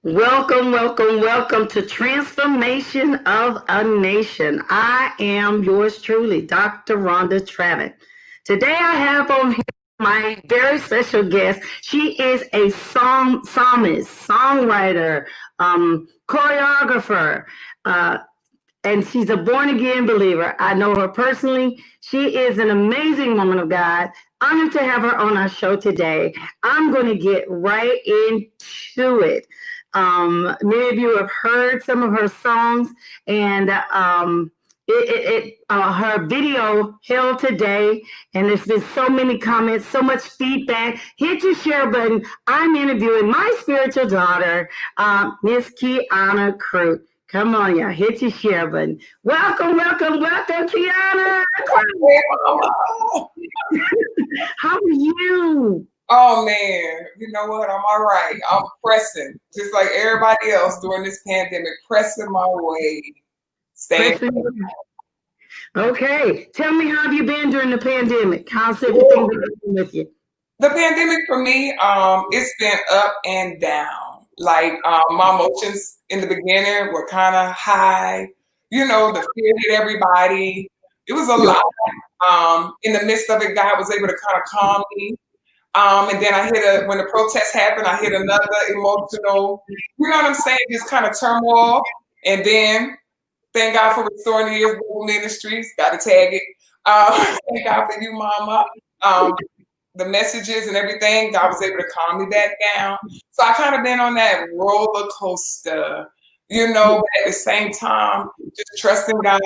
Welcome, welcome, welcome to Transformation of a Nation. I am yours truly, Dr. Rhonda Travitt. Today I have on here my very special guest. She is a psalmist, songwriter, choreographer, uh, and she's a born again believer. I know her personally. She is an amazing woman of God. Honored to have her on our show today. I'm going to get right into it. Many of you have heard some of her songs, and her video held today, and there's been so many comments, so much feedback. Hit your share button. I'm interviewing my spiritual daughter, Miss Quianna Crute. Come on, y'all. Hit your share button. Welcome, welcome, welcome, Quianna. How are you? Oh man, you know what? I'm all right. I'm pressing, just like everybody else during this pandemic, pressing my way. Staying. Okay. Tell me, how have you been during the pandemic? How's everything been with you? The pandemic for me, it's been up and down. Like my emotions in the beginning were kind of high. You know, the fear hit everybody. It was a lot. In the midst of it, God was able to kind of calm me. And then when the protests happened, I hit another emotional, you know what I'm saying, just kind of turmoil. And then thank God for restoring the years of ministries. Got to tag it. Thank God for you, Mama. The messages and everything, God was able to calm me back down. So I kind of been on that roller coaster, you know, but at the same time, just trusting God,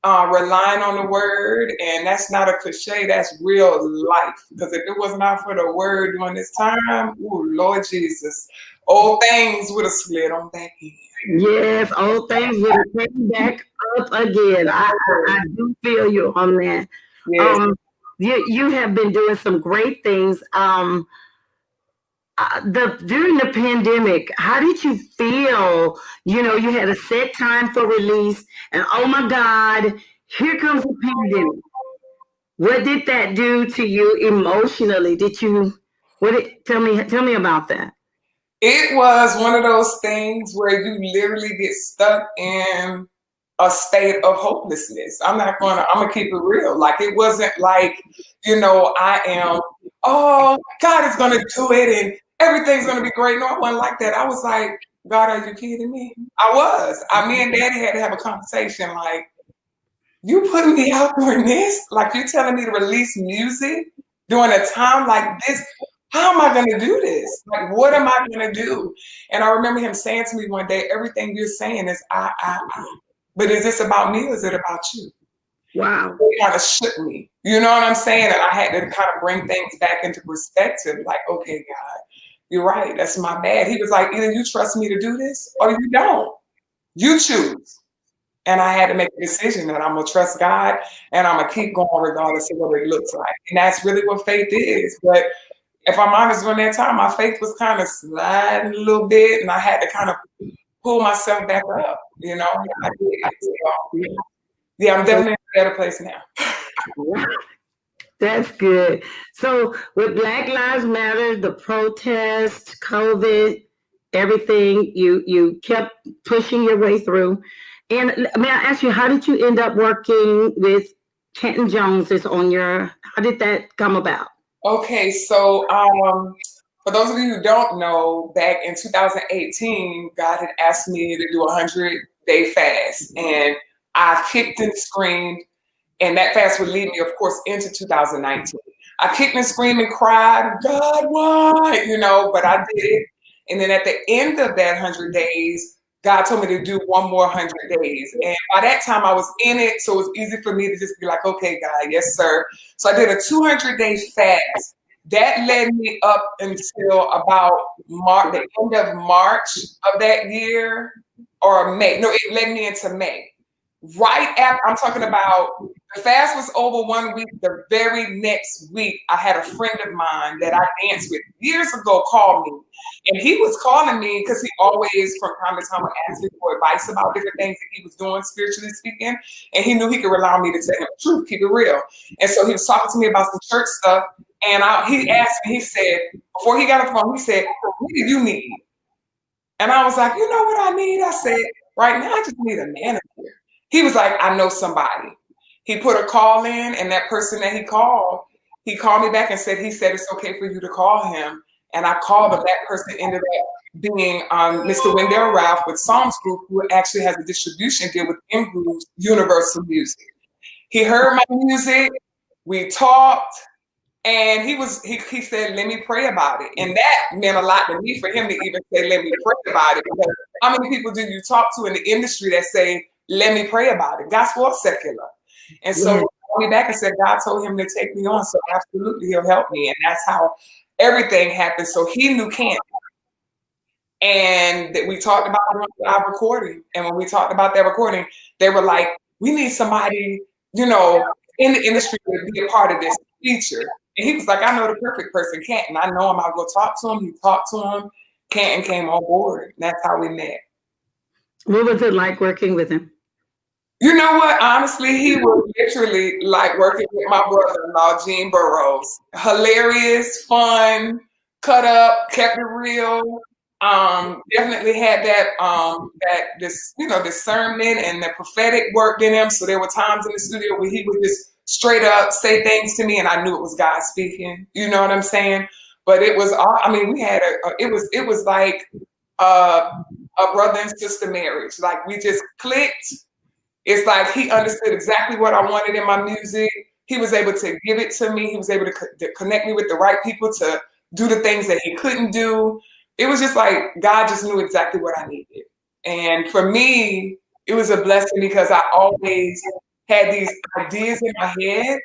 relying on the word, and that's not a cliche, that's real life. Because if it was not for the word during this time, ooh, Lord Jesus, old things would have slid on back in. Yes, old things would have came back up again. I do feel you on that. Yes. You have been doing some great things. During the pandemic, how did you feel? You know, you had a set time for release, and oh my God, here comes the pandemic. What did that do to you emotionally? Tell me about that? It was one of those things where you literally get stuck in a state of hopelessness. I'm gonna keep it real. Like, it wasn't like, you know, oh, God is gonna do it and everything's gonna be great. No, I wasn't like that. I was like, God, are you kidding me? Me and Daddy had to have a conversation like, you putting me out doing this? Like, you telling me to release music during a time like this? How am I going to do this? Like, what am I going to do? And I remember him saying to me one day, everything you're saying is I. But is this about me or is it about you? Wow. It kind of shook me. You know what I'm saying? And I had to kind of bring things back into perspective. Like, okay, God, you're right. That's my bad. He was like, either you trust me to do this or you don't. You choose. And I had to make a decision that I'm going to trust God and I'm going to keep going regardless of what it looks like. And that's really what faith is. But if I'm honest, during that time, my faith was kind of sliding a little bit and I had to kind of pull myself back up. You know, I did. So, yeah, I'm definitely in a better place now. That's good. So with Black Lives Matter, the protest, COVID, everything, you kept pushing your way through. And may I ask you, how did you end up working with Kenton Jones? How did that come about? Okay, so for those of you who don't know, back in 2018, God had asked me to do a 100-day fast, and I kicked and screamed, and that fast would lead me, of course, into 2019. I kicked and screamed and cried, God, why? You know, but I did it. And then at the end of that 100 days, God told me to do one more 100 days. And by that time I was in it. So it was easy for me to just be like, okay, God, yes, sir. So I did a 200-day fast. That led me up until about the end of March of that year, or May. No, it led me into May. Right after, I'm talking about, the fast was over 1 week. The very next week, I had a friend of mine that I danced with years ago call me. And he was calling me because he always, from time to time, would ask me for advice about different things that he was doing, spiritually speaking. And he knew he could rely on me to tell him the truth, keep it real. And so he was talking to me about some church stuff. And he asked me, he said, before he got off the phone, he said, what do you need? And I was like, you know what I need? I said, right now I just need a manager. He was like, I know somebody. He put a call in, and that person that he called me back and said, he said it's okay for you to call him. And I called him. That person ended up being Mr. Wendell Ralph with Psalmist Group, who actually has a distribution deal with M Group's Universal Music. He heard my music, we talked, and he said, let me pray about it. And that meant a lot to me for him to even say, let me pray about it. Because how many people do you talk to in the industry that say, let me pray about it, gospel or secular? And so he called me back and said, God told him to take me on. So absolutely, he'll help me. And that's how everything happened. So he knew Kenton. And we talked about our recording. And when we talked about that recording, they were like, we need somebody, in the industry to be a part of this feature. And he was like, I know the perfect person, Kenton. I know him. I'll go talk to him. He talked to him. Kenton came on board. That's how we met. What was it like working with him? You know what? Honestly, he was literally like working with my brother-in-law, Gene Burroughs. Hilarious, fun, cut up, kept it real. Definitely had that discernment and the prophetic worked in him. So there were times in the studio where he would just straight up say things to me, and I knew it was God speaking. You know what I'm saying? But it was all. I mean, we had it was like a brother and sister marriage. Like we just clicked. It's like he understood exactly what I wanted in my music. He was able to give it to me. He was able to connect me with the right people to do the things that he couldn't do. It was just like God just knew exactly what I needed. And for me, it was a blessing because I always had these ideas in my head,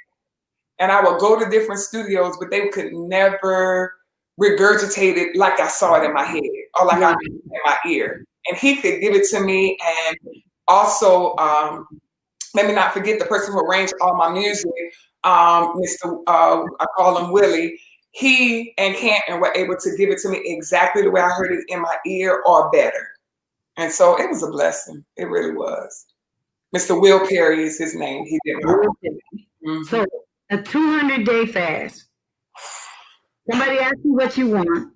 and I would go to different studios, but they could never regurgitate it like I saw it in my head or like I heard it in my ear. And he could give it to me. And also, let me not forget the person who arranged all my music, Mr. I call him Willie. He and Kenton were able to give it to me exactly the way I heard it in my ear or better. And so it was a blessing. It really was. Mr. Will Perry is his name. He did Mm-hmm. So a 200-day fast. Somebody asks you what you want,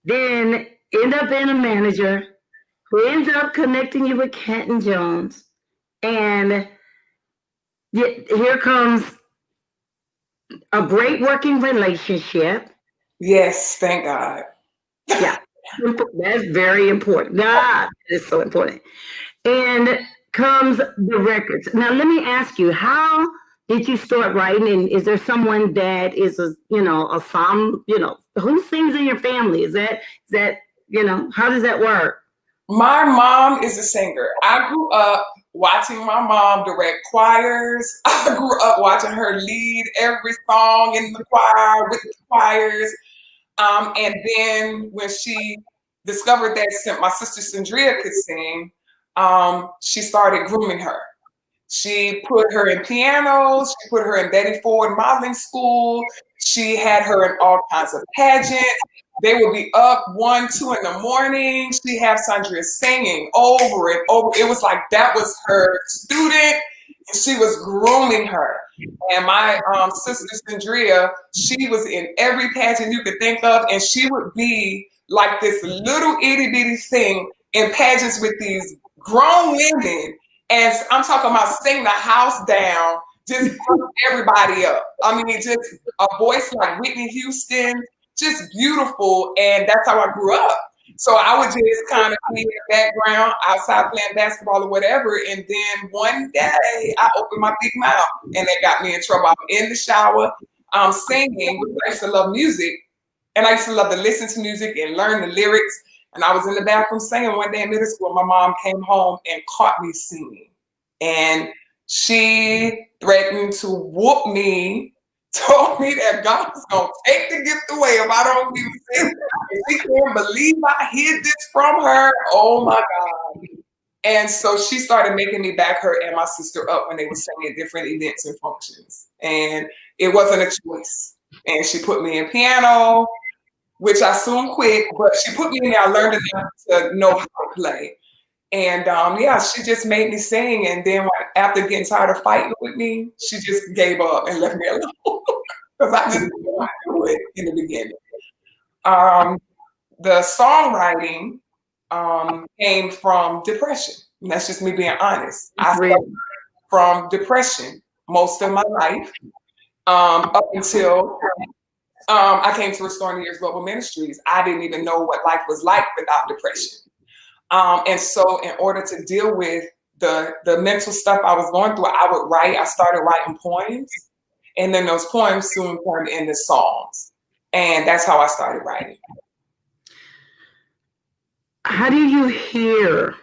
then end up being a manager who ends up connecting you with Kenton Jones. And here comes a great working relationship. Yes, thank God. Yeah, that's very important. God, it's so important. And comes the records. Now, let me ask you, how did you start writing? And is there someone that is a psalm, who sings in your family? Is that, how does that work? My mom is a singer. I grew up watching my mom direct choirs. I grew up watching her lead every song in the choir with the choirs. And then when she discovered that my sister Sandria could sing, she started grooming her. She put her in pianos. She put her in Betty Ford modeling school. She had her in all kinds of pageants. They would be up 1, 2 in the morning. She had Sandria singing over and over. It was like that was her student, and she was grooming her. And my sister Sandria, she was in every pageant you could think of, and she would be like this little itty bitty thing in pageants with these grown women. And I'm talking about sing the house down, just everybody up. I mean, just a voice like Whitney Houston, just beautiful. And that's how I grew up. So I would just kind of be in the background outside playing basketball or whatever. And then one day I opened my big mouth and it got me in trouble. I'm in the shower, singing. I used to love music. And I used to love to listen to music and learn the lyrics. And I was in the bathroom singing one day in middle school. My mom came home and caught me singing. And she threatened to whoop me, told me that God was going to take the gift away if I don't even sing. And she can't believe I hid this from her. Oh, my God. And so she started making me back her and my sister up when they were singing at different events and functions. And it wasn't a choice. And she put me in piano, which I soon quit, but she put me in there. I learned enough to know how to play. And she just made me sing. And then after getting tired of fighting with me, she just gave up and left me alone because I just didn't want to do it in the beginning. The songwriting, came from depression. And that's just me being honest. I Really? suffered from depression most of my life, up until I came to Restoring the Years Global Ministries. I didn't even know what life was like without depression. And so in order to deal with the mental stuff I was going through, I would write. I started writing poems, and then those poems soon turned into songs. And that's how I started writing. How do you hear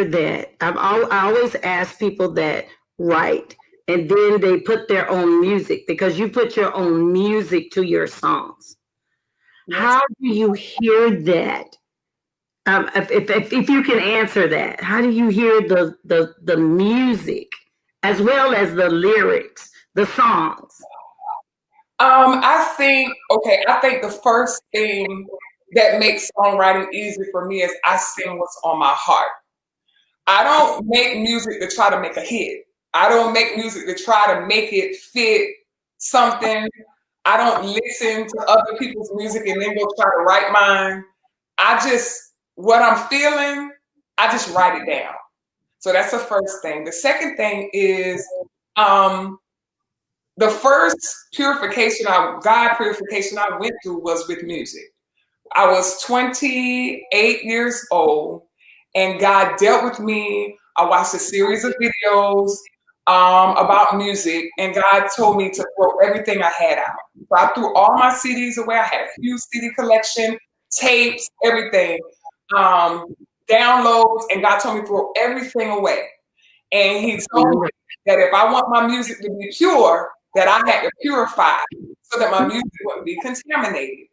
that? I always ask people that write and then they put their own music, because you put your own music to your songs. Yes. How do you hear that? If you can answer that, how do you hear the music as well as the lyrics, the songs? I think the first thing that makes songwriting easy for me is I sing what's on my heart. I don't make music to try to make a hit. I don't make music to try to make it fit something. I don't listen to other people's music and then go try to write mine. What I'm feeling, I just write it down. So that's the first thing. The second thing is the first God purification I went through was with music. I was 28 years old, and God dealt with me. I watched a series of videos about music, and God told me to throw everything I had out. So I threw all my CDs away. I had a huge CD collection, tapes, everything, downloads, and God told me to throw everything away. And He told me that if I want my music to be pure, that I had to purify so that my music wouldn't be contaminated.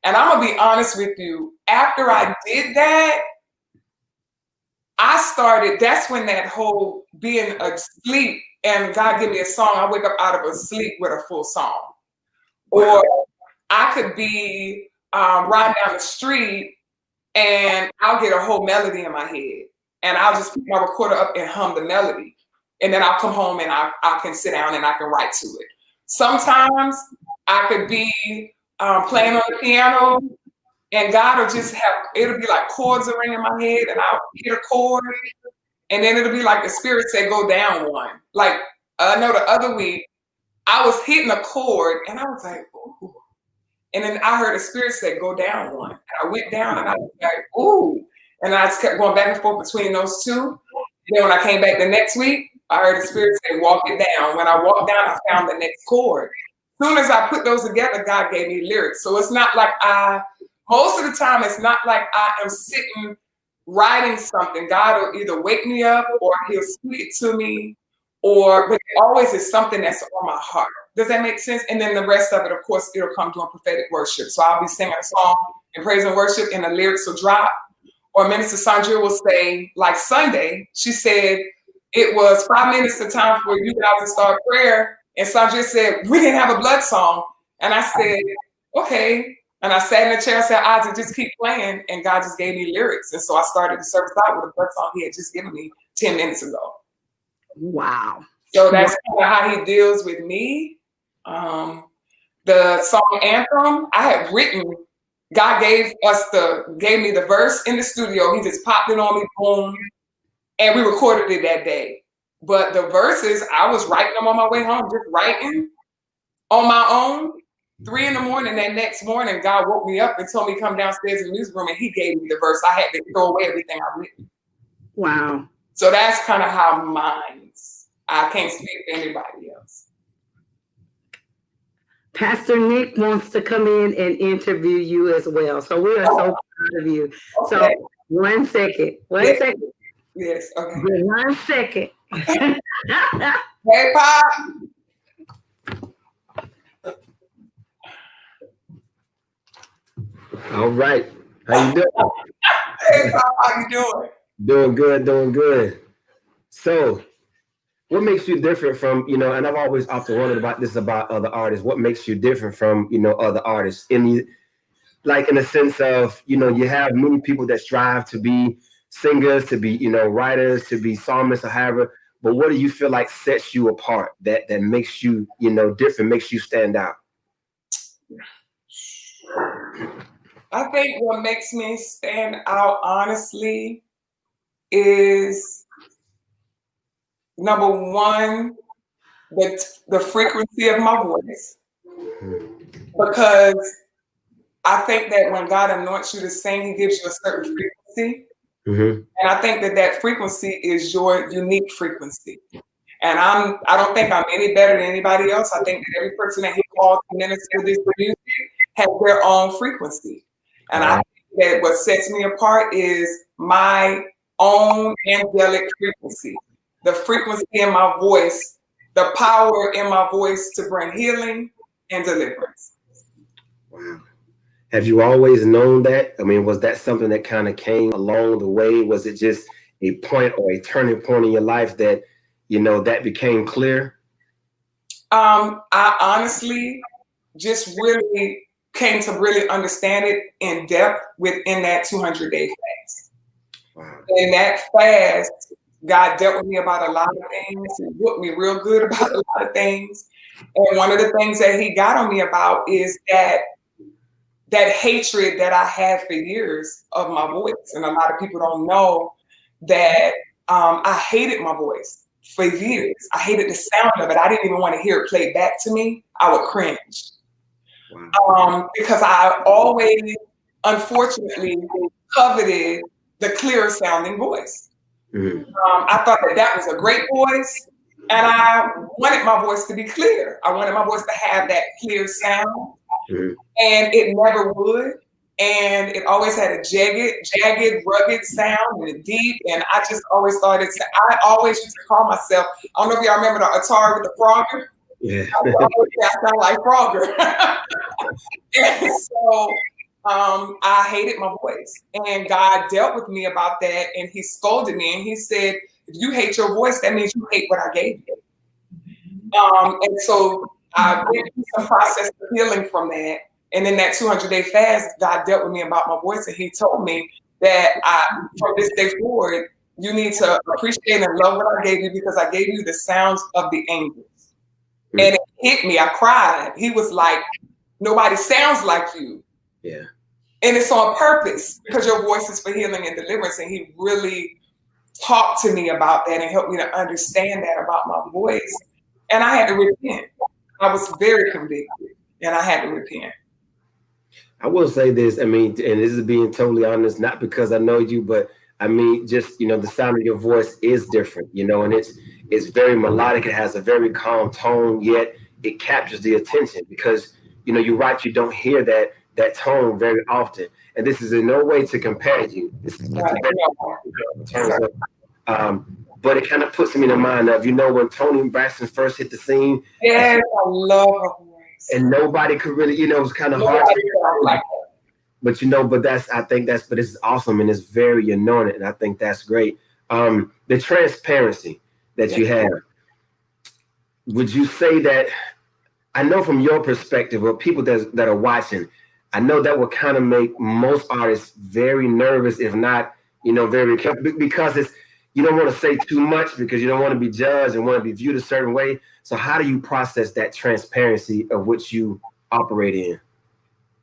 And I'm gonna be honest with you, after I did that, that's when that whole being asleep and God give me a song, I wake up out of a sleep with a full song. Or I could be riding down the street and I'll get a whole melody in my head, and I'll just put my recorder up and hum the melody. And then I'll come home and I can sit down and I can write to it. Sometimes I could be playing on the piano, and God will it'll be like chords are ringing in my head, and I'll hit a chord, and then it'll be like the Spirit said, go down one. Like, I know the other week, I was hitting a chord, and I was like, ooh. And then I heard the Spirit say, go down one. And I went down, and I was like, ooh. And I just kept going back and forth between those two. Then when I came back the next week, I heard the Spirit say, walk it down. When I walked down, I found the next chord. As soon as I put those together, God gave me lyrics. So it's not like most of the time, it's not like I am sitting writing something. God will either wake me up or He'll speak it to me, but it always is something that's on my heart. Does that make sense? And then the rest of it, of course, it'll come during prophetic worship. So I'll be singing a song in praise and worship, and the lyrics will drop. Or Minister Sandra will say, like Sunday, she said, it was 5 minutes of time for you guys to start prayer. And Sandra said, we didn't have a blood song. And I said, okay. And I sat in the chair and said, Isaac, just keep playing. And God just gave me lyrics. And so I started the service out with a blood song He had just given me 10 minutes ago. Wow. So that's kind of how He deals with me. The song Anthem, I had written. God gave me the verse in the studio. He just popped it on me, boom, and we recorded it that day. But the verses, I was writing them on my way home, just writing on my own. 3 a.m. that next morning, God woke me up and told me to come downstairs in the music room, and He gave me the verse. I had to throw away everything I've written. Wow. So that's kind of how mine's. I can't speak for anybody else. Pastor Nick wants to come in and interview you as well. So we are so proud of you. Okay. So 1 second. One second. Yes. Okay. 1 second. Hey, Pop. All right. How you doing? Hey, Pop, how you doing? Doing good, doing good. So, what makes you different from, and I've always often wondered about this about other artists. What makes you different from, other artists? In the sense of, you have many people that strive to be singers, to be, writers, to be psalmists or however. But what do you feel like sets you apart that makes you, different, makes you stand out? I think what makes me stand out, honestly, is number one, the frequency of my voice. Because I think that when God anoints you to sing, he gives you a certain frequency. Mm-hmm. And I think that that frequency is your unique frequency. And I don't think I'm any better than anybody else. I think that every person that he calls to minister this music has their own frequency. And I think that what sets me apart is my own angelic frequency, the frequency in my voice, the power in my voice to bring healing and deliverance. Wow. Have you always known that? I mean, was that something that kind of came along the way? Was it just a point or a turning point in your life that, you know, that became clear? I honestly just really came to really understand it in depth within that 200-day fast. Wow. In that fast, God dealt with me about a lot of things. He whooped me real good about a lot of things. And one of the things that he got on me about is that hatred that I had for years of my voice. And a lot of people don't know that I hated my voice for years. I hated the sound of it. I didn't even want to hear it played back to me. I would cringe. Wow. Because I always, unfortunately, coveted the clear sounding voice. Mm-hmm. I thought that was a great voice, and I wanted my voice to be clear. I wanted my voice to have that clear sound, Mm-hmm. and it never would. And it always had a jagged, rugged sound and deep. And I just always thought I always used to call myself, I don't know if y'all remember the Atari with the Frogger. Yeah. I sound like Frogger. And so I hated my voice. And God dealt with me about that. And he scolded me and he said, if you hate your voice, that means you hate what I gave you. And so I went through some process of healing from that. And in that 200-day fast, God dealt with me about my voice. And he told me that from this day forward, you need to appreciate and love what I gave you because I gave you the sounds of the angels. Mm-hmm. And it hit me. I cried. He was like, nobody sounds like you. Yeah. And it's on purpose because your voice is for healing and deliverance. And he really talked to me about that and helped me to understand that about my voice. And I had to repent. I was very convicted and I had to repent. I will say this, I mean, and this is being totally honest, not because I know you, but I mean, just, you know, the sound of your voice is different, you know, and it's very melodic. It has a very calm tone, yet it captures the attention because, you know, you're right, you don't hear that tone very often. And this is in no way to compare you. This is but it kind of puts me in the mind of, you know, when Toni Braxton first hit the scene. Yes, I love her voice. And nobody could really, you know, it was kind of hard. But you know, but it's awesome and it's very anointed, and I think that's great. The transparency that you have. Would you say that? I know from your perspective, or people that are watching, I know that would kind of make most artists very nervous, if not, you know, very careful, because you don't want to say too much because you don't want to be judged and want to be viewed a certain way. So how do you process that transparency of which you operate in?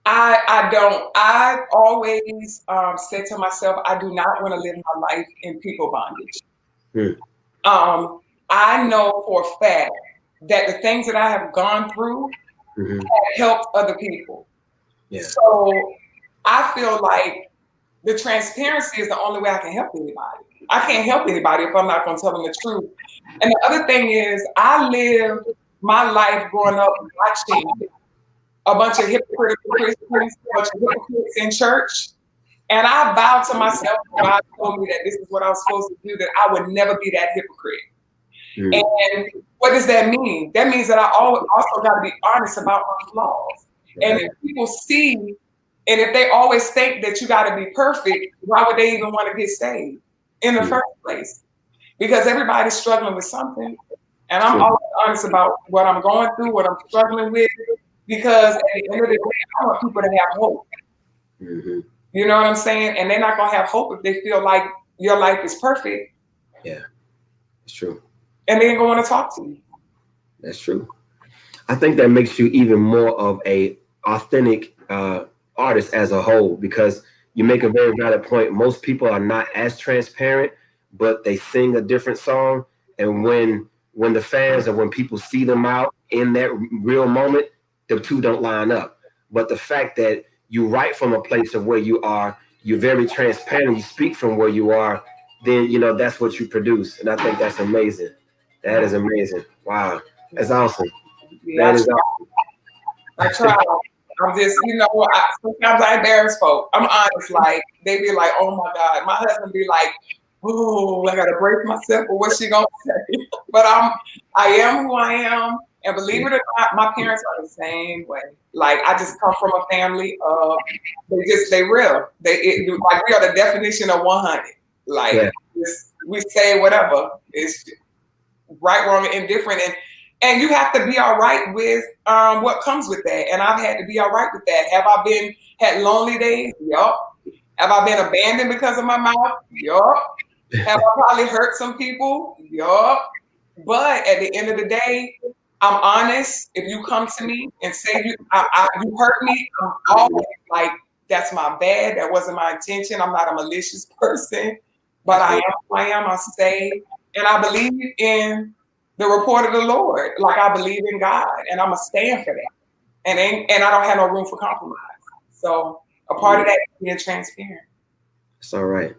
I don't. I always said to myself, I do not want to live my life in people bondage. I know for a fact that the things that I have gone through have helped other people. Yeah. So I feel like the transparency is the only way I can help anybody. I can't help anybody if I'm not going to tell them the truth. And the other thing is, I lived my life growing up watching a bunch of hypocritical Christians, a bunch of hypocrites in church. And I vowed to myself, God told me that this is what I was supposed to do, that I would never be that hypocrite. And what does that mean? That means that I also got to be honest about my flaws. And if people see, and if they always think that you got to be perfect, why would they even want to get saved in the first place? Because everybody's struggling with something. And I'm always honest about what I'm going through, what I'm struggling with, because at the end of the day, I want people to have hope. You know what I'm saying? And they're not going to have hope if they feel like your life is perfect. Yeah, it's true. And they ain't going to want to talk to you. That's true. I think that makes you even more of a authentic artists as a whole, because you make a very valid point. Most people are not as transparent, but they sing a different song. And when the fans or when people see them out in that real moment, the two don't line up. But the fact that you write from a place of where you are, you're very transparent, you speak from where you are, then that's what you produce. And I think that's amazing. That is amazing. Wow. That's awesome. Yeah, That is awesome. I try. I'm just, sometimes I embarrass folk. I'm honest. Like, they be like, oh my God. My husband be like, oh, I gotta brace myself for what she gonna say. But I am who I am. And believe it or not, my parents are the same way. Like, I just come from a family of, they real. Like, we are the definition of 100. Like, Yeah. we say whatever. It's right, wrong, and indifferent. And you have to be all right with what comes with that. And I've had to be all right with that. Have I had lonely days? Yup. Have I been abandoned because of my mouth? Yup. Have I probably hurt some people? Yup. But at the end of the day, I'm honest. If you come to me and say you hurt me, I'm always like, that's my bad. That wasn't my intention. I'm not a malicious person. But I am who I am. I say, and I believe in the report of the Lord. Like, I believe in God, and I'm going to stand for that. And I don't have no room for compromise. So a part of that is being transparent. It's all right.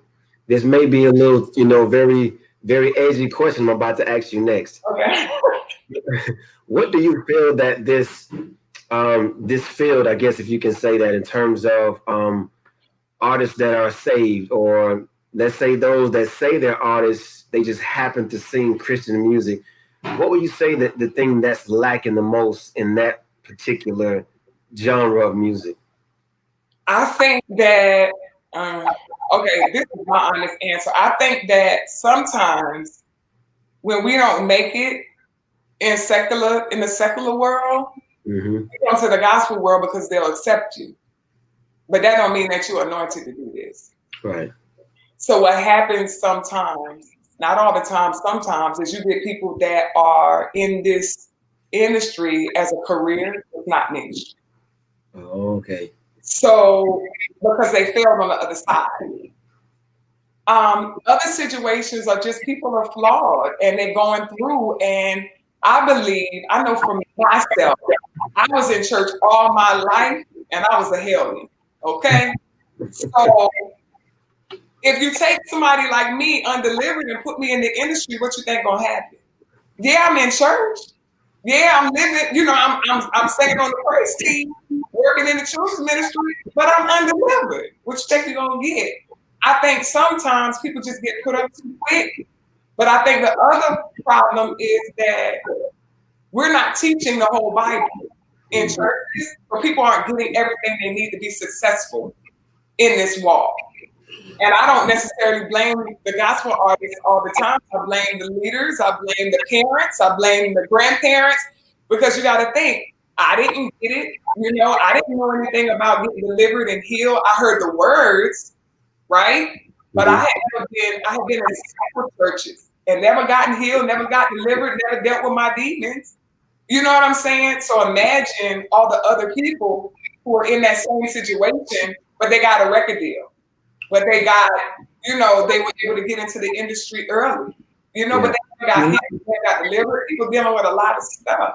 This may be a little, very, very edgy question I'm about to ask you next. Okay. What do you feel that this field, I guess if you can say that, in terms of artists that are saved, or let's say those that say they're artists, they just happen to sing Christian music. What would you say that the thing that's lacking the most in that particular genre of music? I think that, okay, this is my honest answer. I think that sometimes when we don't make it in the secular world, you come to the gospel world because they'll accept you. But that don't mean that you're anointed to do this. Right. So what happens sometimes, not all the time, sometimes, is you get people that are in this industry as a career, it's not ministry. Oh, okay. So, because they failed on the other side. Other situations are just people are flawed and they're going through. And I know for myself, I was in church all my life and I was a hellion. Okay. So if you take somebody like me, undelivered, and put me in the industry, what you think gonna happen? Yeah, I'm in church. Yeah, I'm living, I'm staying on the praise team, working in the children's ministry, but I'm undelivered. What you think you're gonna get? I think sometimes people just get put up too quick. But I think the other problem is that we're not teaching the whole Bible in churches, or people aren't getting everything they need to be successful in this walk. And I don't necessarily blame the gospel artists all the time. I blame the leaders, I blame the parents, I blame the grandparents, because you got to think, I didn't get it. I didn't know anything about getting delivered and healed. I heard the words, right? But I had been in several churches and never gotten healed, never got delivered, never dealt with my demons. You know what I'm saying? So imagine all the other people who are in that same situation, but they got a record deal. But they got, they were able to get into the industry early, but they got hit, they got delivered. People dealing with a lot of stuff,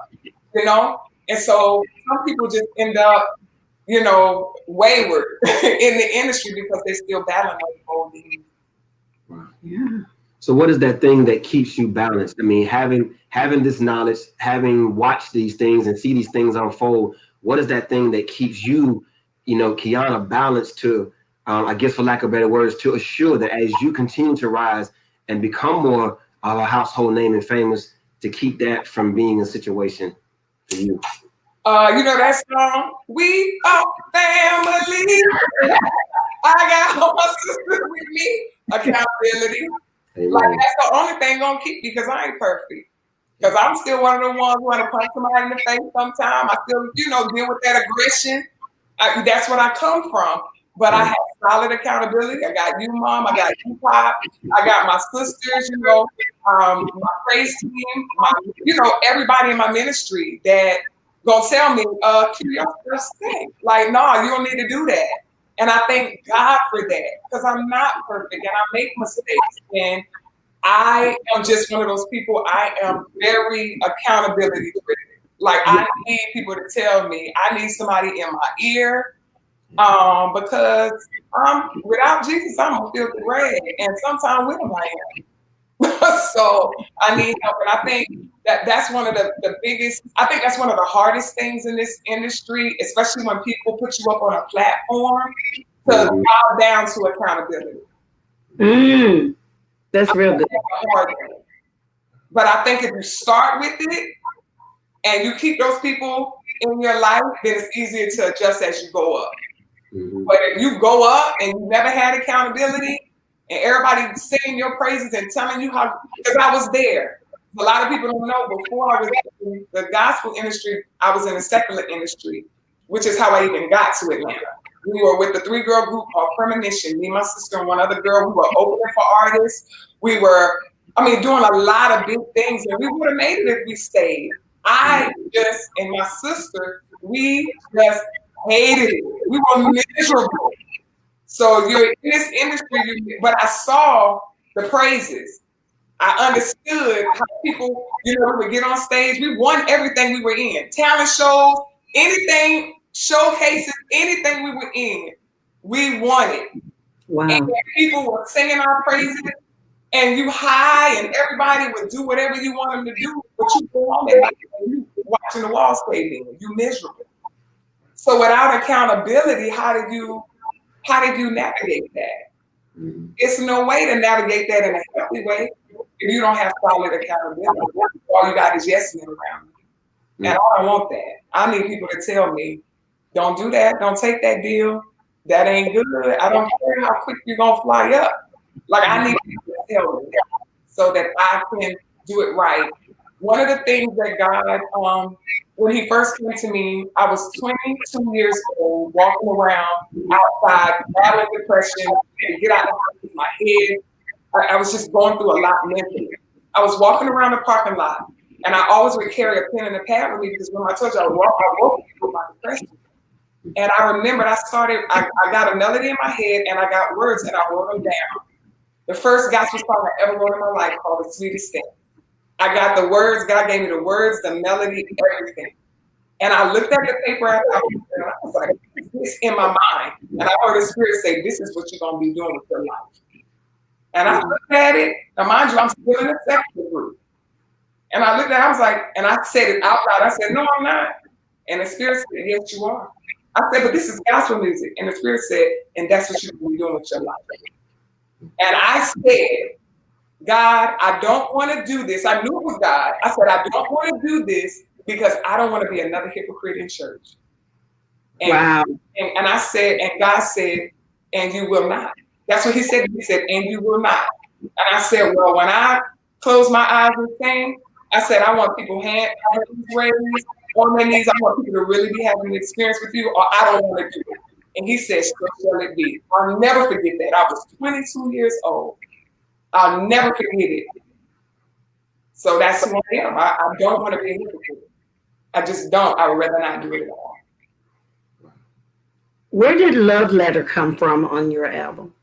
and so some people just end up, wayward in the industry because they're still battling those old demons. Wow. Yeah. So what is that thing that keeps you balanced? I mean, having this knowledge, having watched these things and see these things unfold, what is that thing that keeps you, Quianna, balanced to, I guess for lack of better words, to assure that as you continue to rise and become more of a household name and famous, to keep that from being a situation for you? That song, We Are Family. I got all my sisters with me. Accountability. Amen. Like, that's the only thing gonna keep me, because I ain't perfect. Because I'm still one of the ones who want to punch somebody in the face sometimes. I still, deal with that aggression. That's what I come from. But I have solid accountability. I got you, Mom. I got you, Pop. I got my sisters, my praise team, everybody in my ministry that gonna tell me, keep your first thing. Like, no, you don't need to do that. And I thank God for that, because I'm not perfect and I make mistakes. And I am just one of those people. I am very accountability driven. Like, I need people to tell me. I need somebody in my ear, because without Jesus, I'm a filthy rag, and sometimes with him I am. So I need help, and I think that's one of the biggest. I think that's one of the hardest things in this industry, especially when people put you up on a platform, to bow down to accountability. That's real good. But I think if you start with it and you keep those people in your life, then it's easier to adjust as you go up. But if you go up and you never had accountability and everybody singing your praises and telling you how, because I was there. A lot of people don't know, before I was in the gospel industry, I was in the secular industry, which is how I even got to Atlanta. We were with the 3-girl group called Premonition, me, my sister, and one other girl. We were opening for artists. We were, doing a lot of big things, and we would have made it if we stayed. And my sister, we just hated it. We were miserable. So you're in this industry, but I saw the praises. I understood how people, we would get on stage. We won everything we were in. Talent shows, anything, showcases, anything we were in, we won it. Wow. And people were singing our praises, and you high, and everybody would do whatever you want them to do, but you go home and you watching the wall stay in. You miserable. So without accountability, how did you navigate that? It's no way to navigate that in a healthy way if you don't have solid accountability. All you got is yes men around you. And I don't want that. I need people to tell me, don't do that, don't take that deal, that ain't good. I don't care how quick you're gonna fly up. Like, I need people to tell me so that I can do it right. One of the things that God, when he first came to me, I was 22 years old, walking around outside, battling depression, and get out of the house with my head. I was just going through a lot mentally. I was walking around the parking lot, and I always would carry a pen and a pad with me, because when I told you I woke with my depression. And I remembered I got a melody in my head, and I got words, and I wrote them down. The first gospel song I ever wrote in my life, called The Sweetest Thing. I got the words, God gave me the words, the melody, everything. And I looked at the paper after I was like, this in my mind. And I heard the Spirit say, this is what you're going to be doing with your life. And I looked at it. Now, mind you, I'm still in the secular group. And I looked at it, I was like, and I said it out loud. I said, no, I'm not. And the Spirit said, yes, you are. I said, but this is gospel music. And the Spirit said, and that's what you're going to be doing with your life. And I said, God, I don't want to do this. I knew it was God. I said, I don't want to do this because I don't want to be another hypocrite in church. And, wow. And I said, and God said, and you will not. That's what he said. He said, and you will not. And I said, well, when I close my eyes and sing, I said, I want people hands raised on their knees. I want people to really be having an experience with you, or I don't want to do it. And he said, so shall it be. I'll never forget that. I was 22 years old. I'll never forget it. So that's who I am. I don't want to be a hypocrite. I just don't. I would rather not do it at all. Where did Love Letter come from on your album?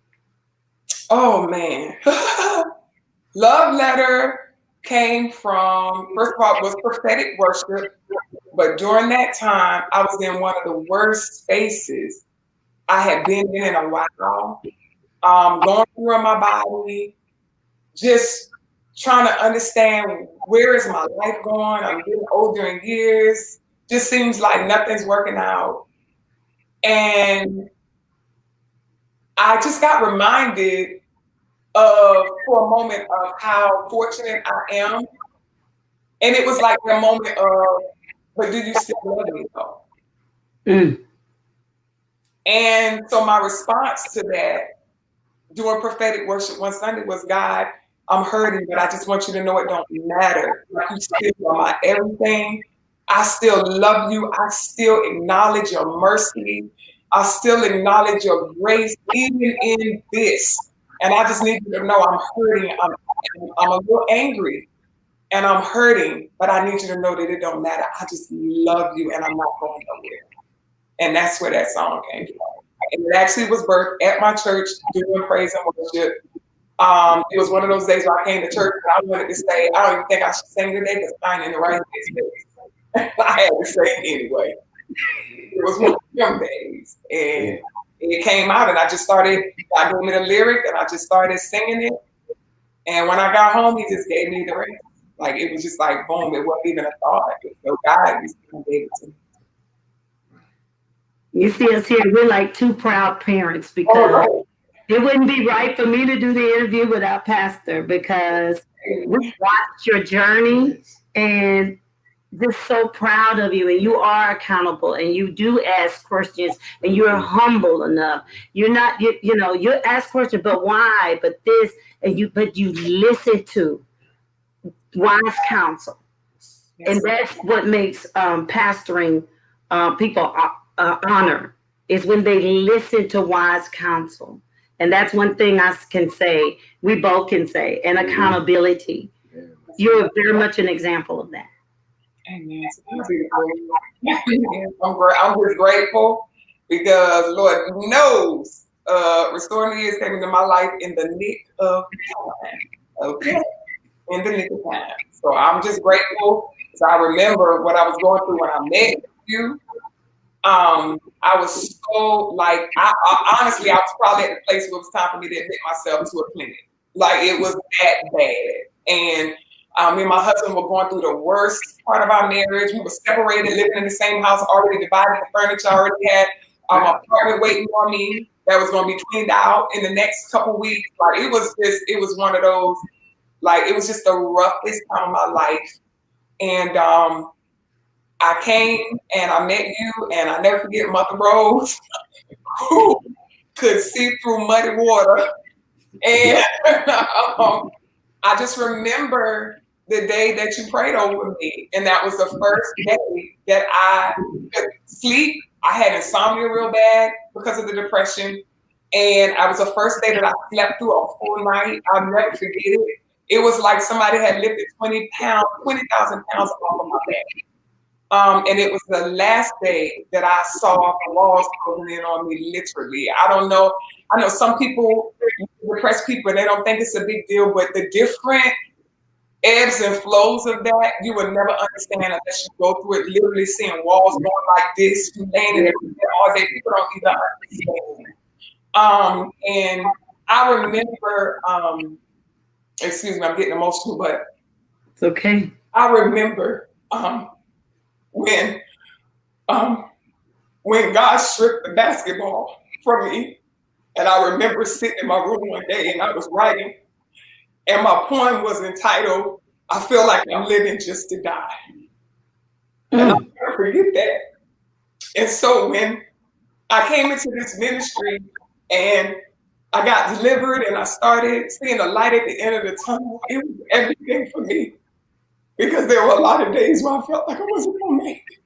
Oh, man. Love Letter came from, first of all, it was prophetic worship. But during that time, I was in one of the worst spaces I had been in a while. Going through my body, just trying to understand, where is my life going? I'm getting older in years. Just seems like nothing's working out. And I just got reminded for a moment of how fortunate I am. And it was like a moment of, but do you still love me though? And so my response to that during prophetic worship one Sunday was, God, I'm hurting, but I just want you to know it don't matter. Like, you still are my everything. I still love you. I still acknowledge your mercy. I still acknowledge your grace, even in this. And I just need you to know I'm hurting. I'm a little angry. and I'm hurting, but I need you to know that it don't matter. I just love you and I'm not going nowhere. And that's where that song came from. And it actually was birthed at my church doing praise and worship. It was one of those days where I came to church and I wanted to say, I don't even think I should sing today because I ain't in the right space. I had to sing anyway. It was one of them days. And it came out and I gave me the lyric and I just started singing it. And when I got home, he just gave me the rest. Like, it was just like, boom, it wasn't even a thought. So God just gave it to me. You see us here, we're like two proud parents because it wouldn't be right for me to do the interview without Pastor because we watched your journey and just so proud of you, and you are accountable and you do ask questions and you're humble enough. You're not, you ask questions, but why, but this, but you listen to wise counsel. Yes. And that's what makes pastoring people honor, is when they listen to wise counsel. And that's one thing I can say, we both can say, and accountability. You're very much an example of that. Amen. I'm just grateful because Lord knows restoring the years came into my life in the nick of time. Okay. In the nick of time. So I'm just grateful because I remember what I was going through when I met you. I was so like, I honestly, I was probably at the place where it was time for me to admit myself to a clinic. Like, it was that bad. And me and my husband were going through the worst part of our marriage. We were separated, living in the same house, already divided the furniture, already had an apartment waiting for me that was going to be cleaned out in the next couple weeks. Like, it was one of those, like, it was just the roughest time of my life. And I came and I met you, and I never forget Mother Rose, who could see through muddy water. And I just remember the day that you prayed over me. And that was the first day that I could sleep. I had insomnia real bad because of the depression. And I was the first day that I slept through a full night. I'll never forget it. It was like somebody had lifted 20,000 pounds off of my back. And it was the last day that I saw the walls closing in on me, literally. I don't know. I know some people, depressed people, they don't think it's a big deal, but the different ebbs and flows of that, you will never understand unless you go through it, literally seeing walls going like this, you laying in everything all day. People don't even understand. And I remember, excuse me, I'm getting emotional, but it's okay. I remember when God stripped the basketball from me, and I remember sitting in my room one day and I was writing, and my poem was entitled, "I Feel Like I'm Living Just to Die." And I'll never forget that. And so when I came into this ministry and I got delivered and I started seeing a light at the end of the tunnel, it was everything for me. Because there were a lot of days where I felt like I wasn't going to make it.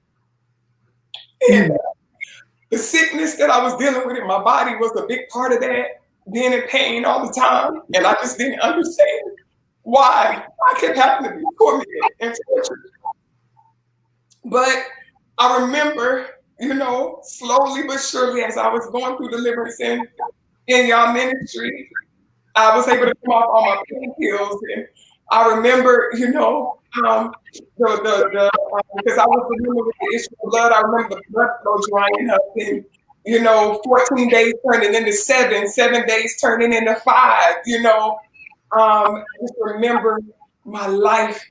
And the sickness that I was dealing with in my body was a big part of that, being in pain all the time. And I just didn't understand why I kept having to be tormented and tortured. But I remember, slowly but surely as I was going through deliverance in y'all ministry, I was able to come off all my pain pills. And I remember, because I was dealing with the issue of blood, I remember the blood flow drying up and, 14 days turning into 7 days turning into 5, I just remember my life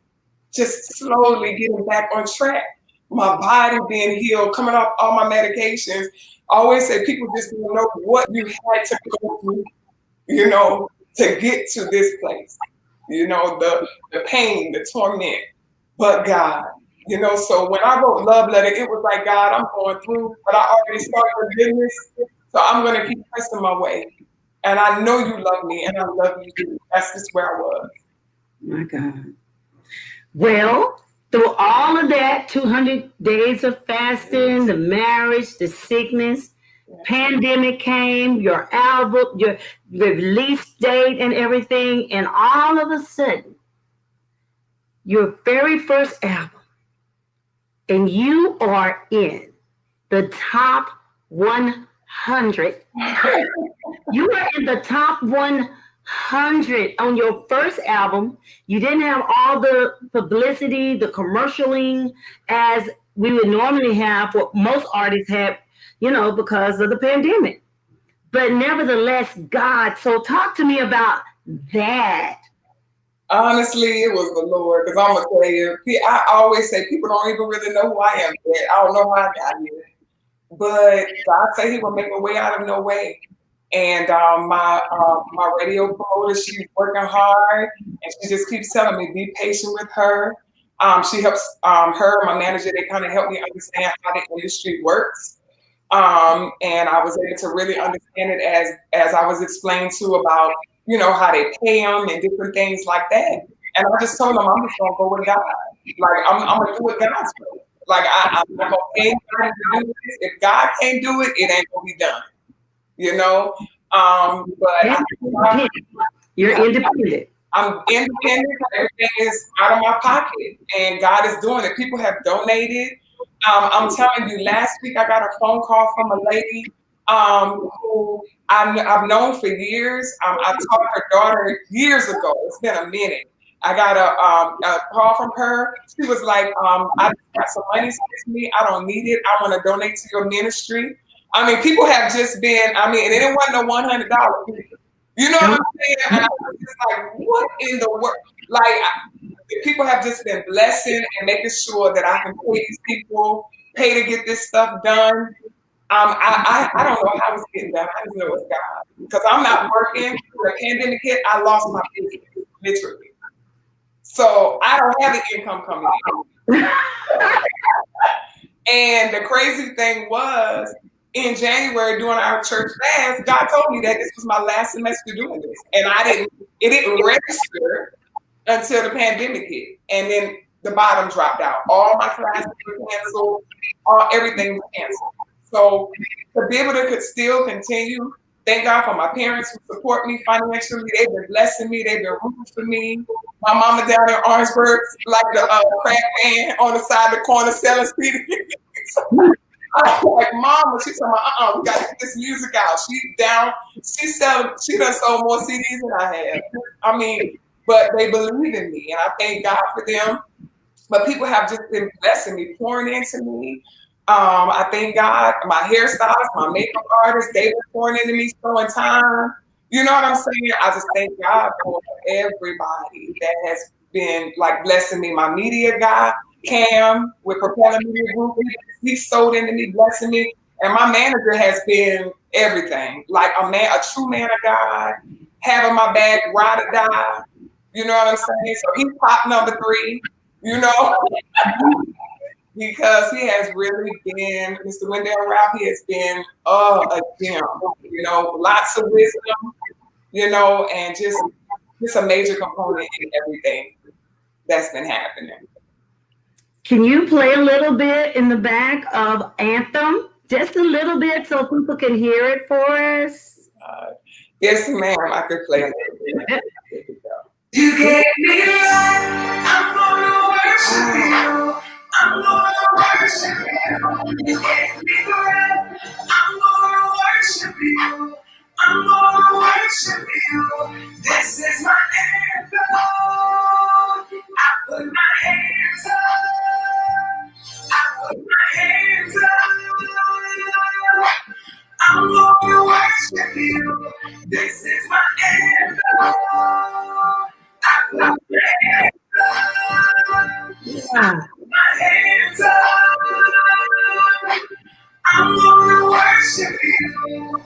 just slowly getting back on track, my body being healed, coming off all my medications. I always say people just don't know what you had to go through, to get to this place. The pain, the torment, but God, so when I wrote Love Letter, it was like, God, I'm going through, but I already started a business, so I'm going to keep pressing my way. And I know you love me, and I love you too. That's just where I was. My God. Well, through all of that, 200 days of fasting, the marriage, the sickness, pandemic came, your album, your release date and everything, and all of a sudden, your very first album, and you are in the top 100. You are in the top 100 on your first album. You didn't have all the publicity, the commercialing as we would normally have, what most artists have, because of the pandemic. But nevertheless, God. So talk to me about that. Honestly, it was the Lord, because I'm going to tell you, I always say people don't even really know who I am yet. I don't know how I got here. But God said he will make a way out of no way. And my radio promoter, she's working hard, and she just keeps telling me, be patient with her. She helps her, my manager, they kind of help me understand how the industry works. And I was able to really understand it as I was explained to about, how they pay them and different things like that. And I just told them, I'm just going to go with God. Like, I'm going to do it God's way. Like, I'm not going to pay God to do this. If God can't do it, it ain't going to be done. But you're independent. I'm independent. Everything is out of my pocket, and God is doing it. People have donated. I'm telling you, last week I got a phone call from a lady who I've known for years. I taught her daughter years ago. It's been a minute. I got a call from her. She was like, I got some money sent to me. I don't need it. I want to donate to your ministry. I mean, people have just been, and it wasn't no $100. You know what I'm saying? And I was just like, what in the world? Like, people have just been blessing and making sure that I can pay these people, pay to get this stuff done. I don't know how it's getting done. I just know it's God. Because I'm not working. When the pandemic hit, I lost my business, literally. So I don't have the income coming in. And the crazy thing was, in January during our church fast, God told me that this was my last semester doing this. And it didn't register until the pandemic hit. And then the bottom dropped out. All my classes were canceled. Everything was canceled. So to be able to still continue, thank God for my parents who support me financially. They've been blessing me. They've been rooting for me. My mama down in Orangeburg, like the crack man on the side of the corner selling CDs. I was like, Mama, she told me, we got to get this music out. She's down. She done sold more CDs than I have. But they believe in me, and I thank God for them. But people have just been blessing me, pouring into me. I thank God. My hairstylist, my makeup artist, they were pouring into me, throwing time. You know what I'm saying? I just thank God for everybody that has been like blessing me. My media guy, Cam, with Propeller Media Group, he sold into me, blessing me. And my manager has been everything. Like a true man of God, having my back, ride or die. You know what I'm saying? So he's pop number 3, because he has really been, Mr. Wendell Ralph, he has been a gem, lots of wisdom, and just a major component in everything that's been happening. Can you play a little bit in the back of Anthem? Just a little bit so people can hear it for us? Yes, ma'am, I could play a little bit. You gave me life, I'm gonna worship you. I'm gonna worship you. You gave me breath, I'm gonna worship you. I'm gonna worship you. This is my anthem. I put my hands up. I put my hands up. I'm gonna worship you. This is my anthem. I put my hands up. My hands up. I'm gonna worship you.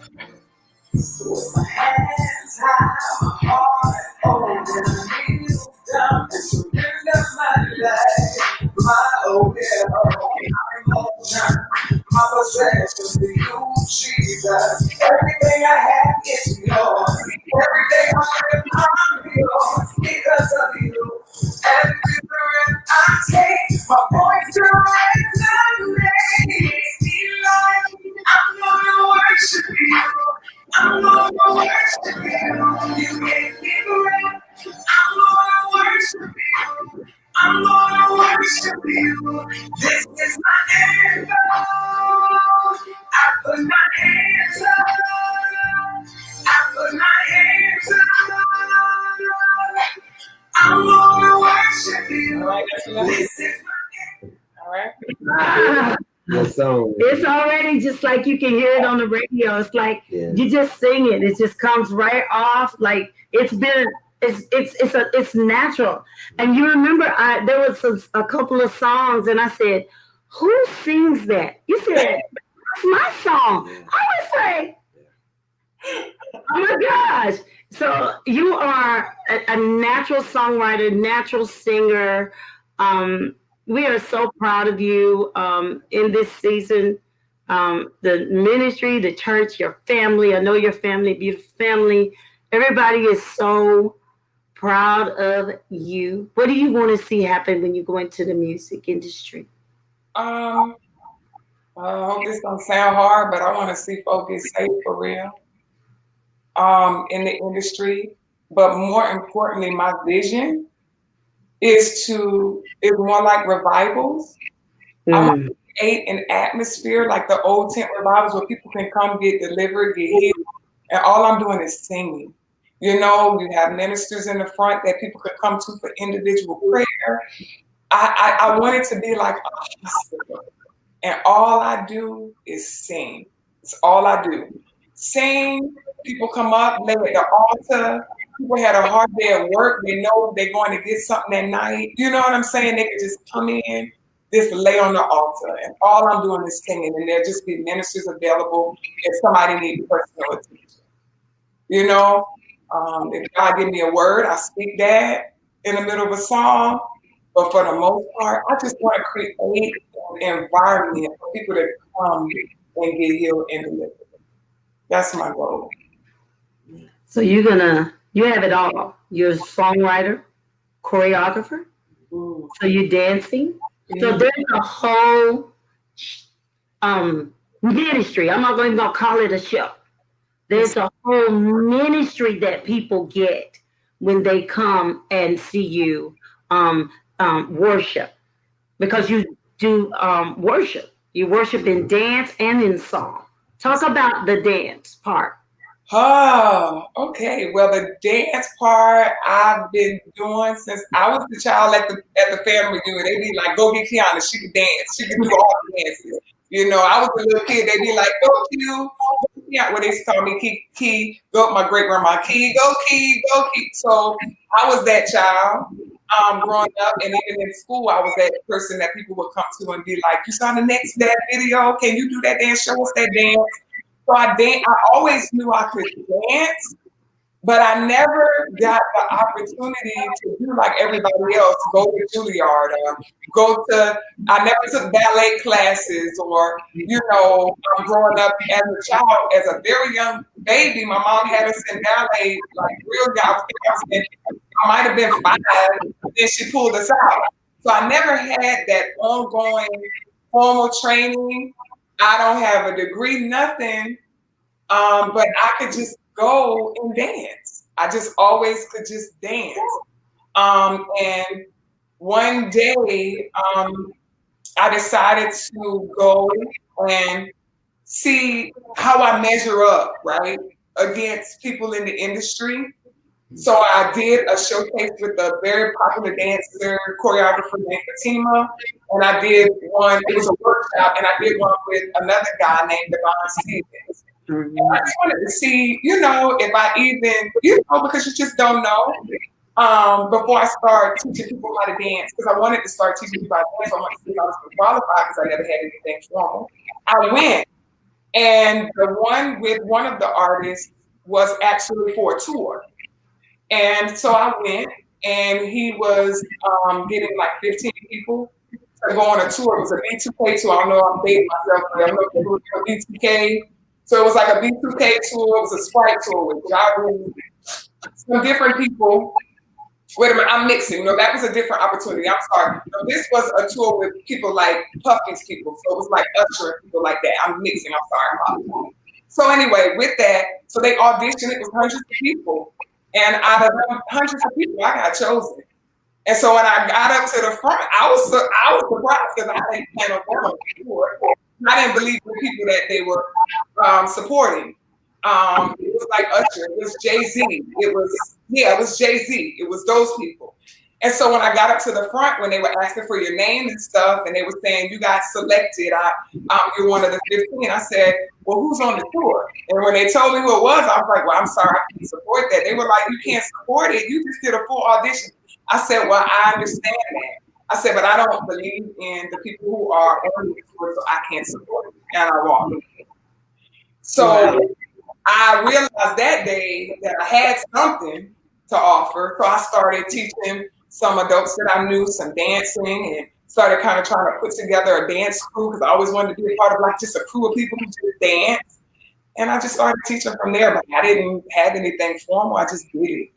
My hands high, my heart open, knees down, and surrender my life. My oh yeah, I'm all time. My possessions to you, Jesus. Everything I have is yours. Everything I'm yours because of you. Every breath I take, my voice to resonate. I'm gonna worship you. I'm gonna worship you. You gave me breath. I'm gonna worship you. I'm song. It's already just like you can hear it on the radio. It's like you just sing it. It just comes right off. Like it's natural. And you remember there was a couple of songs, and I said, "Who sings that?" You said, "That's my song." I would say, "Oh my gosh!" So you are a natural songwriter, natural singer. We are so proud of you in this season. The ministry, the church, your family. I know your family, beautiful family. Everybody is so proud of you. What do you want to see happen when you go into the music industry? I hope this don't sound hard, but I want to see folks get saved for real in the industry. But more importantly, my vision is more like revivals. I want to create an atmosphere like the old tent revivals where people can come get delivered, get healed, and all I'm doing is singing. You know, you have ministers in the front that people could come to for individual prayer. I want it to be like a hospital, and all I do is sing. It's all I do. Sing. People come up, lay at the altar. People had a hard day at work. They know they're going to get something that night. You know what I'm saying? They can just come in, just lay on the altar, and all I'm doing is singing. And there'll just be ministers available if somebody needs personal attention. You know, if God give me a word, I speak that in the middle of a song. But for the most part, I just want to create an environment for people to come and get healed and delivered. That's my goal. So you have it all. You're a songwriter, choreographer. So you're dancing. So there's a whole ministry. I'm not going to call it a show. There's a whole ministry that people get when they come and see you worship, because you do worship. You worship in dance and in song. Talk about the dance part. Oh, okay. Well, the dance part I've been doing since I was the child at the family reunion. They'd be like, "Go get Quianna. She can dance. She can do all the dances." You know, I was a little kid. They'd be like, "Go Q." Well, they used to call me Key. Go, my great grandma Key. Go Key. Go Key. So I was that child growing up, and even in school, I was that person that people would come to and be like, "You saw the next that video? Can you do that dance? Show us that dance." So I always knew I could dance, but I never got the opportunity to do like everybody else, go to Juilliard or I never took ballet classes or, you know, growing up as a child, as a very young baby, my mom had us in ballet, like real young. I might have been 5, then she pulled us out. So I never had that ongoing formal training. I don't have a degree, nothing, but I could just go and dance. I just always could just dance. And one day, I decided to go and see how I measure up, right, against people in the industry. So I did a showcase with a very popular dancer, choreographer named Fatima, and I did one, it was a workshop, and I did one with another guy named Devon Stevens. And I just wanted to see, you know, if I even, you know, because you just don't know, before I start teaching people how to dance, because I wanted to start teaching people how to dance. I wanted to see if I was qualified because I never had anything formal. I went, and the one with one of the artists was actually for a tour. And so I went, and he was getting like 15 people to go on a tour. It was a B2K tour. I don't know if I'm dating myself, but I don't know if it was a B2K. So it was like a B2K tour. It was a Sprite tour with Ja Rule, some different people. Wait a minute, I'm mixing. No, that was a different opportunity. I'm sorry. No, this was a tour with people like Puffins people. So it was like Usher and people like that. I'm mixing. I'm sorry. So anyway, with that, so they auditioned. It was hundreds of people. And out of them hundreds of people, I got chosen. And so when I got up to the front, I was surprised because I didn't plan on going before. I didn't believe the people that they were supporting. It was like Usher, it was Jay-Z, it was Jay-Z, it was those people. And so when I got up to the front, when they were asking for your name and stuff, and they were saying, you got selected, you're one of the 15, I said, well, who's on the tour? And when they told me who it was, I was like, well, I'm sorry, I can't support that. They were like, you can't support it. You just did a full audition. I said, well, I understand that. I said, but I don't believe in the people who are on the tour, so I can't support it. And I walked away. So I realized that day that I had something to offer. So I started teaching some adults that I knew some dancing, and started kind of trying to put together a dance crew, because I always wanted to be a part of like just a crew of people who just dance. And I just started teaching from there, but I didn't have anything formal. I just did it.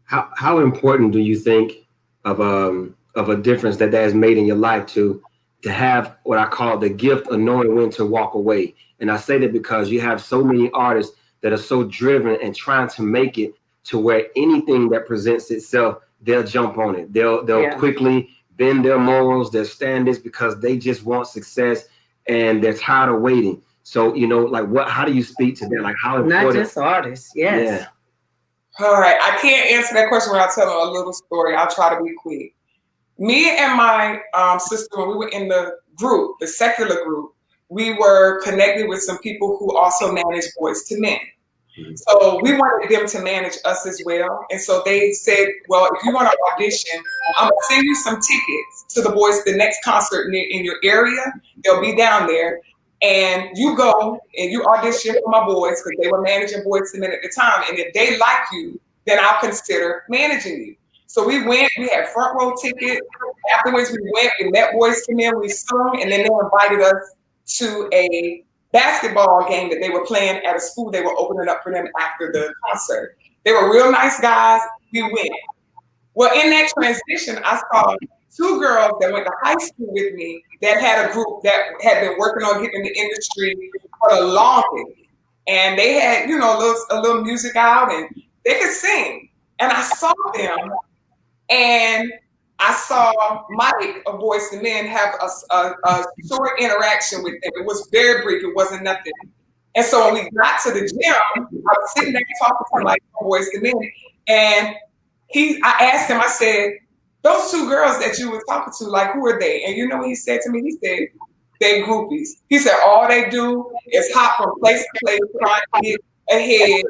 How important do you think of a difference that has made in your life to have what I call the gift of knowing when to walk away? And I say that because you have so many artists that are so driven and trying to make it to where anything that presents itself, they'll jump on it. They'll quickly bend their morals, their standards, because they just want success and they're tired of waiting. So, you know, like how do you speak to that? Like how important? Not just artists, yes. Yeah. All right, I can't answer that question without telling a little story. I'll try to be quick. Me and my sister, when we were in the group, the secular group, we were connected with some people who also manage Boys to Men. So we wanted them to manage us as well. And so they said, well, if you want to audition, I'm going to send you some tickets to the next concert in your area. They'll be down there. And you go and you audition for my boys, because they were managing Boys to Men at the time. And if they like you, then I'll consider managing you. So we went, we had front row tickets. Afterwards, we went, we met Boys to Men, we sung, and then they invited us to a basketball game that they were playing at a school they were opening up for them after the concert. They were real nice guys. We went. Well, in that transition, I saw two girls that went to high school with me that had a group that had been working on getting in the industry for the longest. And they had, you know, a little music out, and they could sing. And I saw them, and I saw Mike of Boys to Men have a short interaction with them. It was very brief. It wasn't nothing. And so when we got to the gym, I was sitting there talking to Mike of Boys to Men, and I asked him, I said, those two girls that you were talking to, like, who are they? And you know what he said to me? He said, they groupies. He said, all they do is hop from place to place, trying to get ahead,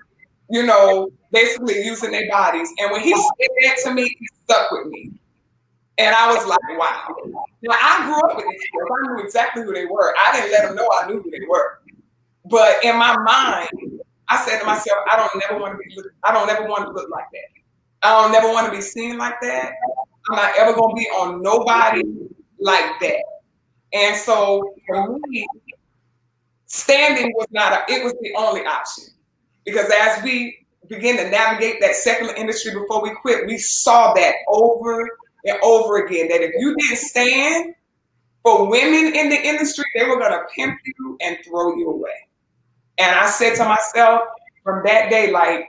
you know, basically using their bodies. And when he said that to me, he stuck with me. And I was like, wow. Now, I grew up with these girls. I knew exactly who they were. I didn't let them know I knew who they were. But in my mind, I said to myself, I don't never want to look like that. I don't never want to be seen like that. I'm not ever going to be on nobody like that. And so for me, standing was it was the only option. Because as we began to navigate that secular industry before we quit, we saw that over and over again, that if you didn't stand for women in the industry, they were going to pimp you and throw you away. And I said to myself from that day, like,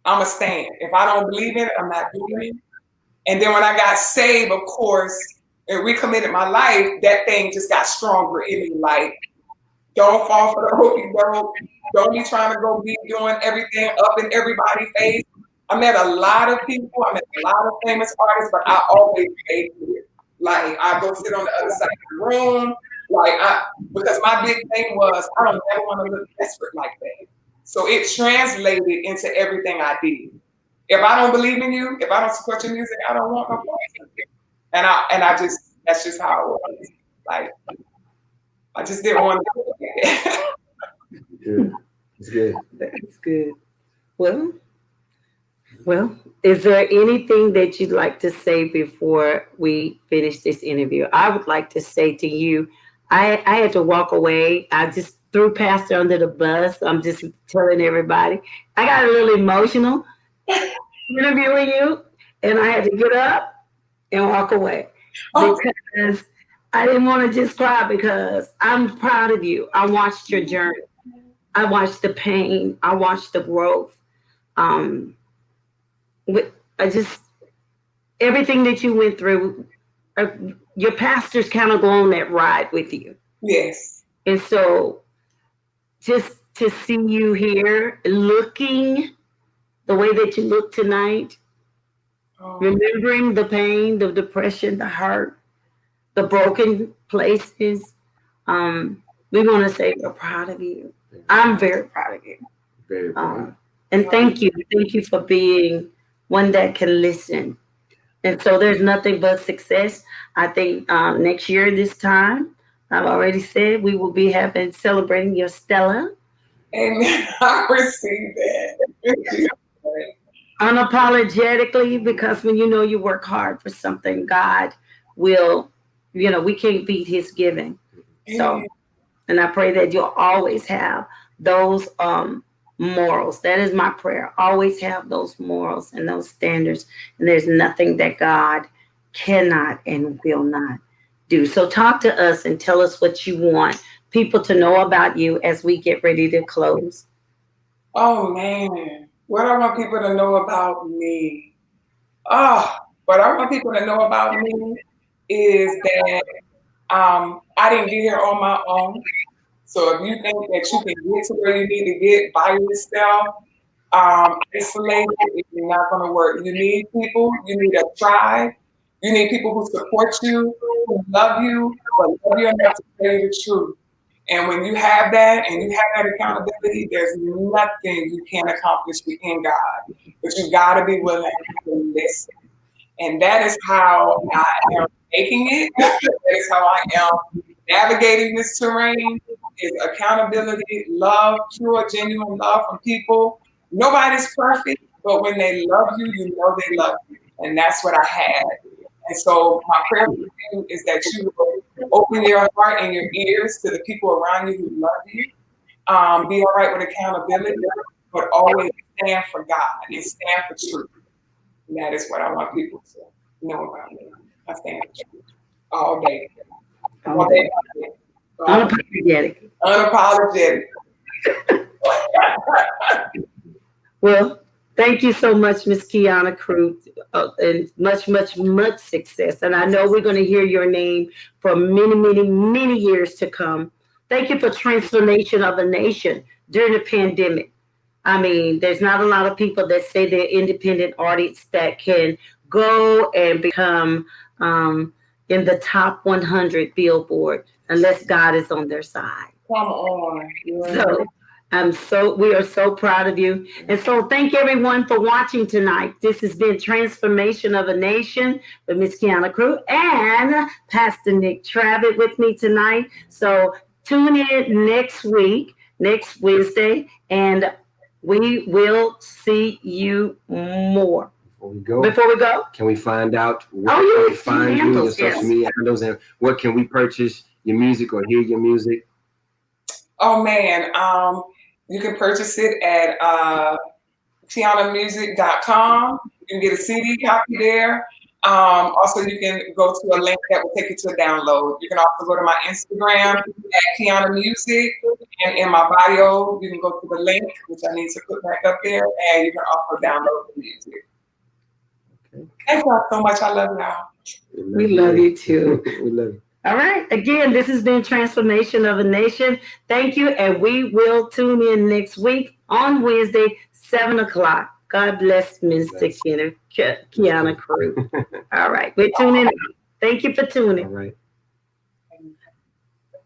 I'm going to stand. If I don't believe in it, I'm not doing it. And then when I got saved, of course, and recommitted my life, that thing just got stronger in me. Like, don't fall for the hokey doke. Don't be trying to go be doing everything up in everybody's face. I met a lot of people. I met a lot of famous artists, but I always stayed here. Like, I go sit on the other side of the room. Because my big thing was, I don't ever want to look desperate like that. So it translated into everything I did. If I don't believe in you, if I don't support your music, I don't want no place. And that's just how it was. Like, I just didn't want to do it. Good. It's good. That's good. Well, is there anything that you'd like to say before we finish this interview? I would like to say to you, I had to walk away. I just threw Pastor under the bus. I'm just telling everybody. I got a little emotional interviewing you, and I had to get up and walk away because I didn't want to just cry, because I'm proud of you. I watched your journey. I watched the pain. I watched the growth. Everything that you went through, your pastors kind of go on that ride with you. Yes. And so just to see you here looking the way that you look tonight, Oh, Remembering the pain, the depression, the hurt, the broken places. We want to say we're proud of you. I'm very proud of you. Very proud. And thank you. Thank you for being one that can listen. And so there's nothing but success. I think next year, this time, I've already said we will be celebrating your Stella amen. I received that. unapologetically, because when you know you work hard for something, God will, we can't beat his giving. So, and I pray that you'll always have those morals. That is my prayer. Always have those morals and those standards. And there's nothing that God cannot and will not do. So talk to us and tell us what you want people to know about you as we get ready to close. Oh man, what I want people to know about me. What I want people to know about me is that I didn't get here on my own. So if you think that you can get to where you need to get by yourself, isolated, it's not going to work. You need people. You need a tribe. You need people who support you, who love you, but love you enough to tell you the truth. And when you have that and you have that accountability, there's nothing you can't accomplish within God. But you got to be willing to listen. And that is how I am making it. That is how I am navigating this terrain. Is accountability, love, pure, genuine love from people. Nobody's perfect, but when they love you, you know they love you. And that's what I had. And so my prayer for you is that you will open your heart and your ears to the people around you who love you. Be all right with accountability, but always stand for God and stand for truth. And that is what I want people to know about me. I stand for truth all day. All day. Unapologetic. Unapologetic. Well, thank you so much, Miss Quianna Crute, and much, much, much success. And I know we're going to hear your name for many, many, many years to come. Thank you for transformation of a nation during the pandemic. I mean, there's not a lot of people that say they're independent artists that can go and become in the top 100 Billboard unless God is on their side. Come on. So we are so proud of you. And so thank everyone for watching tonight. This has been Transformation of a Nation with Miss Quianna Crute and Pastor Nick Travitt with me tonight. So tune in next week, next Wednesday, and we will see you more. Before we go, can we find out where can we find you, your social media handles, and what can we purchase your music or hear your music? Oh man, you can purchase it at QuiannaMusic.com. You can get a CD copy there. Also, you can go to a link that will take you to a download. You can also go to my Instagram at Quianna Music, and in my bio, you can go to the link, which I need to put back up there, and you can also download the music. Okay. Thank y'all so much. I love y'all. We love you too. We love you. All right. Again, this has been Transformation of a Nation. Thank you. And we will tune in next week on Wednesday, 7 o'clock. God bless Mr. Quianna Crute. All right. We're tuning in. Thank you for tuning. All right.